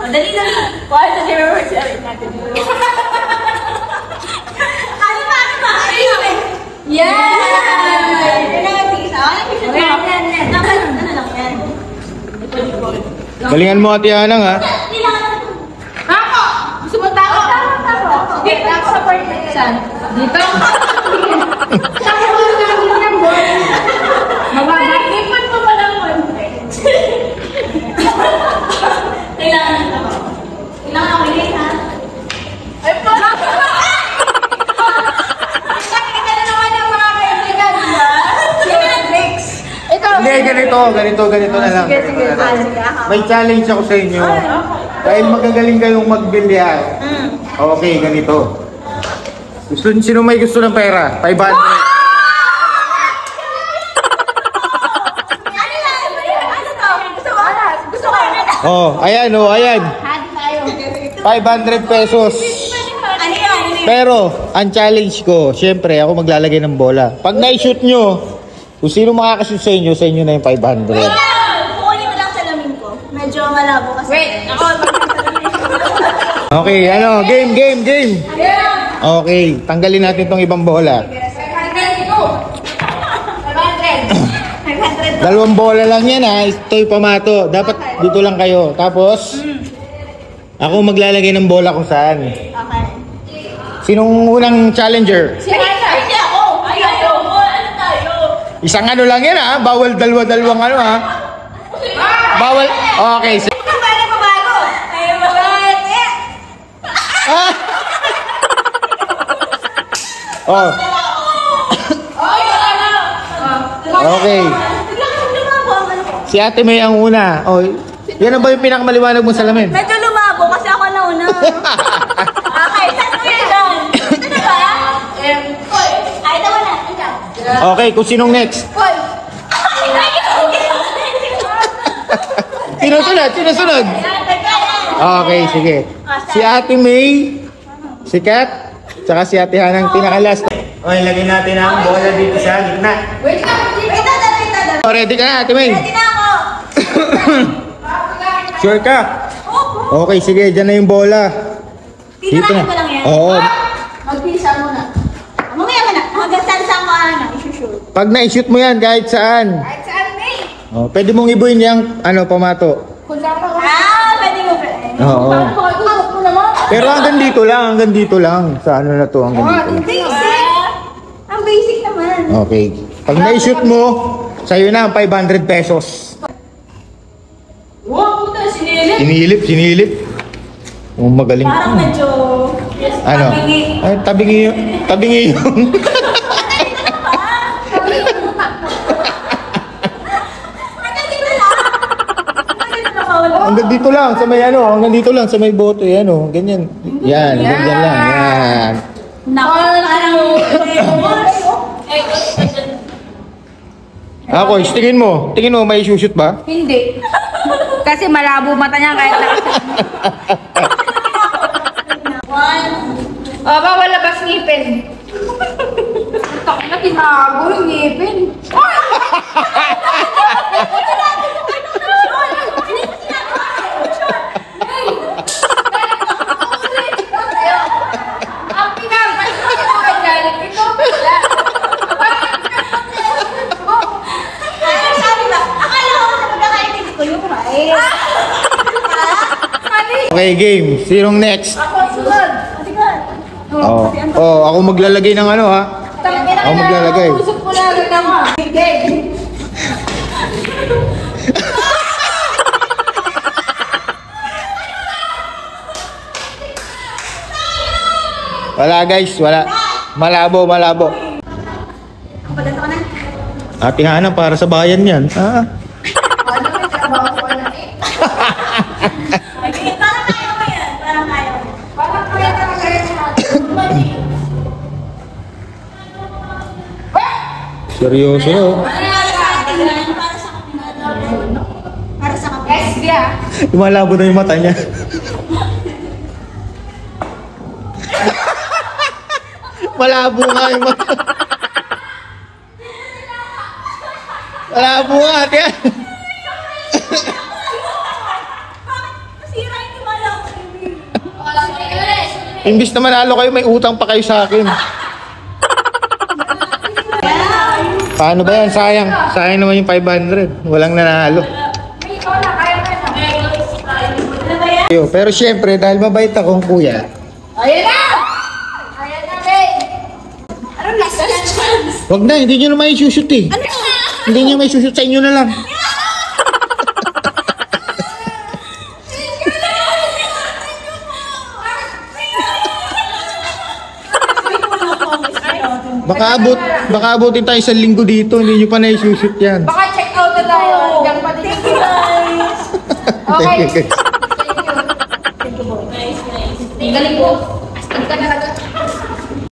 Madali na. Wala sa reverse natin. Ano ba? Galingan mo, Ate Anang, ha? Ako! Gusto mo tako? Dito ako sa part na yan. Dito? Saka mo lang ng board. Mababalipan mo pa lang konti. Kailangan ako. Kailangan ako yun, ha? Ay, po! Nakikita na naman yung mga kaibigan, ha? Hindi, ganito na lang. Sige. May challenge ako sa inyo. Dahil magagaling kayong magbilyar. Okay, ganito. Sino may gusto ng pera? 500. Oh, ayan. 500 pesos. Pero, ang challenge ko, syempre, ako maglalagay ng bola. Pag na-shoot nyo, kung sino makakashoot sa inyo na yung 500. Kukunin mo lang salamin ko. Medyo malabo kasi. Wait, ako. Okay, game. Okay, tanggalin natin tong ibang bola. 500. 2 bola lang yan, ha. Ito'y pamato. Dapat dito lang kayo. Tapos, ako maglalagay ng bola kung saan. Okay. Sinong unang challenger? Sige ako. Ayaw. Ano tayo? Isang ano lang yan, ha. Bawal dalawang ano, ha. Bawal. Okay. Paano babago? Ayaw babago. Ah! Oh. Okay. Si Ate May ang una. Oh, yan ang ba yung pinakamaliwanag mo salamin? Medyo lumabo kasi ako nauna. Okay, saan mo yan doon? Ito na ba? Ay, tawa na. Okay, kung sinong next? Sino sunod? Okay, sige. Si Ate May, si Kat, tsaka si Ate Hanang pinakalas. Okay, lagyan natin ang bola dito sa gitna. Wait lang. Oh, ready ka na, Ate May? Ready na ako. Sure ka? Okay, sige, dyan na yung bola. Titirahin ko lang yan. Oo. Magpisa muna. Mamaya ka na. Hanggang saan ko i-shoot. Pag na-shoot mo yan, kahit saan. Kahit saan, May. Oh, pwede mong ibuin yung pamato. Pwede mo. Oo. Pero hanggang dito lang. Sa ano na to, hanggang dito. Basic. Ang basic naman. Okay. Pag na-shoot mo, sa'yo na ang 500 pesos. Wow, puta, sinilip. Sinilip. Oh, magaling. Parang medyo... Ano? Ay, tabingi yung... Hanggang dito lang, sa may boto, yan o, ganyan. Yan, ganyan lang, yan. Ako, tingin mo, may shoot ba? Hindi. Kasi malabo mata niya kahit bawal labas ngipin. Tak na tinago yung ngipin. Okay, game. Sinong next? Ako, sunod. Oh, ako maglalagay ng ano, ha? Ako maglalagay. Usok ko na agad ako. Wala guys, wala. Malabo. Pagdato ka na. Ate Hana, para sa bayan yan. Ah. Parang kaya talaga yan. Seryoso, no? Para sa kapatid. Lumalabo na yung mata niya. Malabo nga yung mata. Malabo nga, ate. Masira yung timala Imbis na manalo kayo, may utang pa kayo sa akin. Paano ba yan? Sayang. Sayang naman yung 500. Walang nanalo. May ikaw na, kaya ka na. Pero syempre, dahil mabait akong kuya, Ayan na! Ayan na, Ray! Ano last chance? wag na, hindi nyo na may shoot eh. Hindi nyo may shoot sa inyo na lang. Baka abutin tayo 1 linggo dito, hindi nyo pa na-shoot yan. Baka check out na tayo. Diyan pa din. Thank you, guys. Okay. Thank you guys. Thank you. Thank you, boy. Nice. Galing ko. Astig ka talaga.